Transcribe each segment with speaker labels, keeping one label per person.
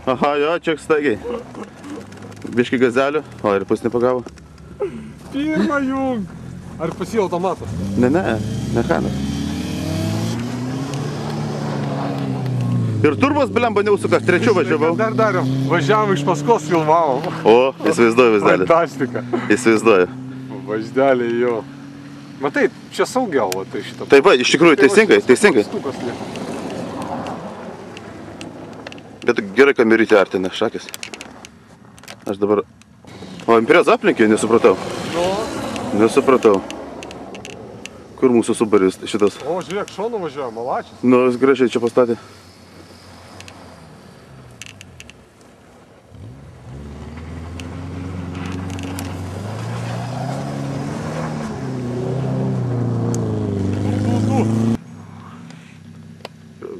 Speaker 1: Aha, jo, čia staigiai. Biški gazelių, o ir pus nepagavo.
Speaker 2: Pirmą jung. Ar pasi automatas?
Speaker 1: Ne, mechanas. Ir turbos blemba neusukas, trečiu važiavau.
Speaker 2: Dar dariau, važiavom iš paskos, filmavom.
Speaker 1: O, įsivaizduoju vaizdelį.
Speaker 2: Fantastika.
Speaker 1: Įsivaizduoju.
Speaker 2: Vaizdelį jo. Matai, čia saugiau, va, tai šitą.
Speaker 1: Taip, va, iš tikrųjų, teisingai. Bet gerai kamerytė artina, šakis. Aš dabar... O, Impreza aplinkė, nesupratau. Nesupratau. Kur mūsų Subaris šitas?
Speaker 2: O, žiūrėk, šonu važiuoja, malačius.
Speaker 1: Nu, jis gražiai čia pastatė.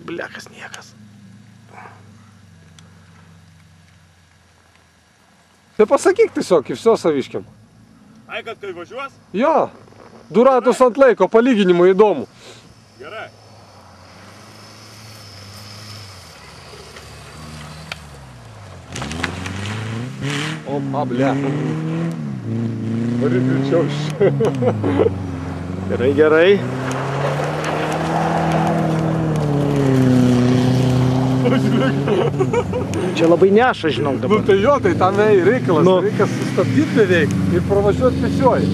Speaker 1: Blekas niekas.
Speaker 2: Tai pasakyk tiesiog, į viso saviškiam.
Speaker 3: Ai, kad kai važiuos?
Speaker 2: Jo, 2 ratus ant laiko, palyginimui įdomu.
Speaker 3: Gerai.
Speaker 2: Opa, ble. Varyk greičiau.
Speaker 1: Gerai.
Speaker 4: Čia labai neša, žinau,
Speaker 2: Nu
Speaker 4: dabar.
Speaker 2: tai jo, tai tam reikalas, reikia sustabdyti beveik ir pravažiuoti pėsčiuoji.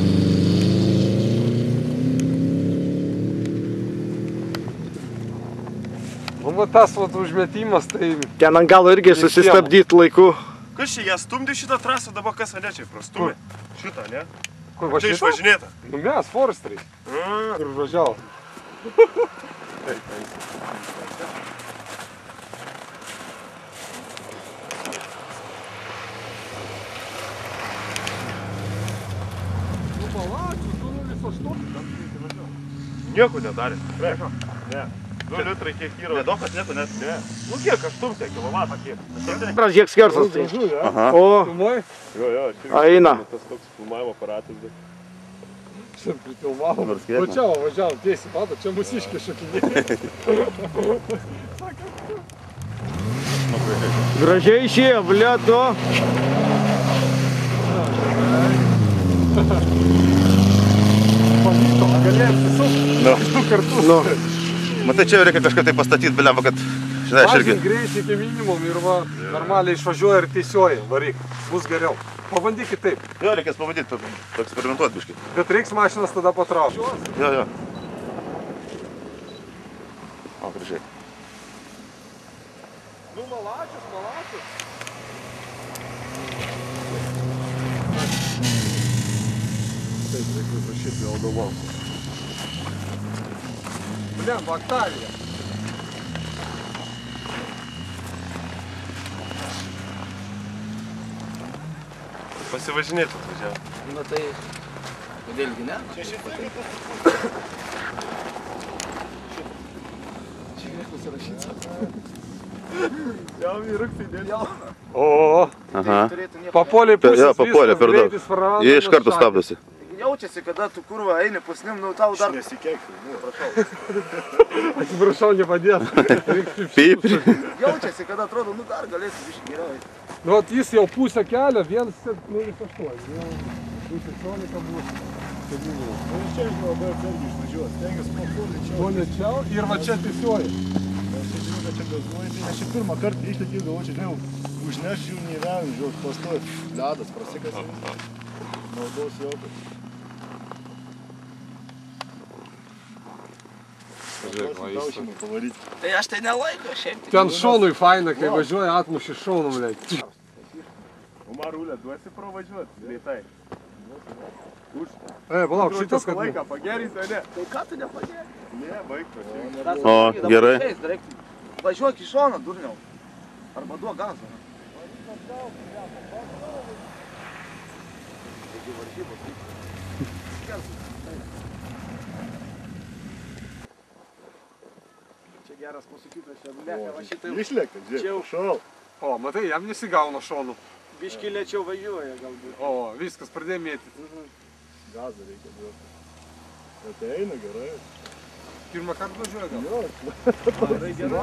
Speaker 2: Nu, va tas vat užmetimas, tai...
Speaker 4: Ten ant galo irgi susistabdyti laiku.
Speaker 3: Kas čia, jie stumdė šitą trasą, dabar kas anečiai prastumė? Šitą, ne?
Speaker 2: Kur va
Speaker 3: Čia
Speaker 2: šitą?
Speaker 3: išvažinėta.
Speaker 2: Nu mes, Foresteriai. Kur važiavo. Nu palačiu, tu nulis 8.
Speaker 3: Nieko nedarė. Tikrai? Ne. 2 litrai kiek yra. Nedokas nieko net. Ne. Nu kiek, 8 kilovatą kiek.
Speaker 4: Pražiek skersas tai.
Speaker 3: Gražu, ne?
Speaker 1: Aha.
Speaker 4: O,
Speaker 2: Filmuoji?
Speaker 3: Jo,
Speaker 4: eina.
Speaker 3: tas toks filmavimo aparatas, bet...
Speaker 2: Šiandien prifilmavom.
Speaker 1: Nors kiek,
Speaker 2: O čia va, važiavom tiesiai, mato, čia mūsiškiai šokinėjai.
Speaker 4: Gražiai išėjo, blėt, o.
Speaker 2: Pavyko, galėjom susukti.
Speaker 1: Nu.
Speaker 2: 2 kartus.
Speaker 1: Nu. Matai, čia reikia kažką tai pastatyti, blemba, kad... Žinai, aš irgi...
Speaker 2: Mažink greitį iki minimum ir va, normaliai išvažiuoja ir tiesioji, varyk. Bus geriau. Pabandykit taip.
Speaker 1: Jo, reikės pabandyti, paeksperimentuoti biškai.
Speaker 2: Bet reiks mašinas tada patraukti.
Speaker 1: Jo. O, gražiai.
Speaker 2: Nu, malačius. Taip, reikia prašyti vėl galvom. Blem, Octavia.
Speaker 3: Pasivažinėti atvažiavo.
Speaker 4: Nu tai, kodėlgi ne? Čia niekus rašyta.
Speaker 3: Jau vyruksai dėl.
Speaker 2: O,
Speaker 1: Aha.
Speaker 2: papuolė pusės,
Speaker 1: Jo, papuolė per daug.
Speaker 2: greitis prarado,
Speaker 1: Jie iš karto stabdosi.
Speaker 4: Jaučiasi, kada tu kurva eini pusnim, nu tau dar...
Speaker 3: Nesikeikti, nu.
Speaker 2: Atsiprašau, nepadės.
Speaker 1: Pyp.
Speaker 4: Jaučiasi, kada atrodo, nu dar galėsi biškai geriau eiti.
Speaker 2: Nu, vat jis jau pusę kelio, 1,08. Pusė 16 bus.
Speaker 3: Čia aš labai atsargiai išvažiuos. Stengiuosi papuolėčiau.
Speaker 2: Tuo lėčiau ir va čia tiesioji.
Speaker 3: Aš žinau, kad čia gazuoju. Tai aš čia pirmą kartą išlėkiau, galvoju, čia žinau, užneš jų neįvėjom, žiūrėjau, pastoju. Ledas prasikasi. Naudos jokio.
Speaker 4: Tai aš tai nelaiko šiaip.
Speaker 2: Ten šonui faina, kai važiuoja atmuši šonum, lėk.
Speaker 3: O Marulė, duosi pravažiuoti greitai.
Speaker 2: Palauk, šitas kad...
Speaker 3: Laiką pagerinti, o ne?
Speaker 4: Tai ką tu nepageri?
Speaker 3: Ne, baig pačiai.
Speaker 1: O, gerai.
Speaker 4: Važiuok į šoną, durniau. Arba duok gazą. Čia geras pasakytas, čia bleka, va šitai...
Speaker 3: Išlėkė, žiūrėk, šau.
Speaker 2: O, matai, jam nesigauna šonų.
Speaker 4: Biški lėčiau važiuoja galbūt.
Speaker 2: O, viskas pradėjo mėtyti.
Speaker 3: Gazą reikia duoti. Bet eina gerai.
Speaker 2: Pirmą kartą važiuoja gal?
Speaker 3: Jo,
Speaker 4: Tai gerai.